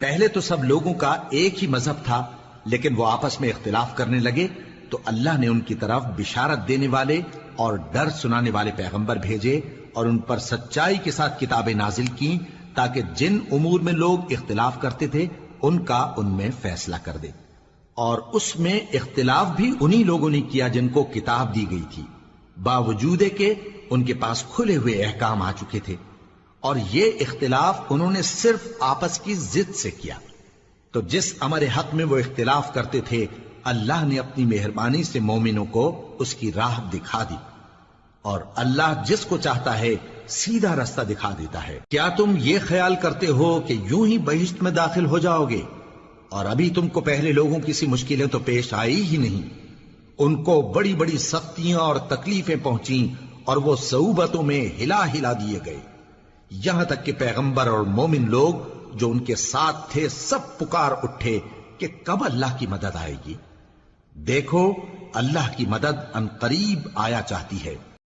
پہلے تو سب لوگوں کا ایک ہی مذہب تھا، لیکن وہ آپس میں اختلاف کرنے لگے تو اللہ نے ان کی طرف بشارت دینے والے اور ڈر سنانے والے پیغمبر بھیجے اور ان پر سچائی کے ساتھ کتابیں نازل کی تاکہ جن امور میں لوگ اختلاف کرتے تھے ان کا ان میں فیصلہ کر دے۔ اور اس میں اختلاف بھی انہی لوگوں نے کیا جن کو کتاب دی گئی تھی، باوجود کہ ان کے پاس کھلے ہوئے احکام آ چکے تھے، اور یہ اختلاف انہوں نے صرف آپس کی ضد سے کیا۔ تو جس امر حق میں وہ اختلاف کرتے تھے اللہ نے اپنی مہربانی سے مومنوں کو اس کی راہ دکھا دی، اور اللہ جس کو چاہتا ہے سیدھا رستہ دکھا دیتا ہے۔ کیا تم یہ خیال کرتے ہو کہ یوں ہی بہشت میں داخل ہو جاؤ گے، اور ابھی تم کو پہلے لوگوں کی سی مشکلیں تو پیش آئی ہی نہیں؟ ان کو بڑی بڑی سختیاں اور تکلیفیں پہنچیں اور وہ صعوبتوں میں ہلا ہلا دیے گئے، یہاں تک کہ پیغمبر اور مومن لوگ جو ان کے ساتھ تھے سب پکار اٹھے کہ کب اللہ کی مدد آئے گی۔ دیکھو اللہ کی مدد ان قریب آیا چاہتی ہے۔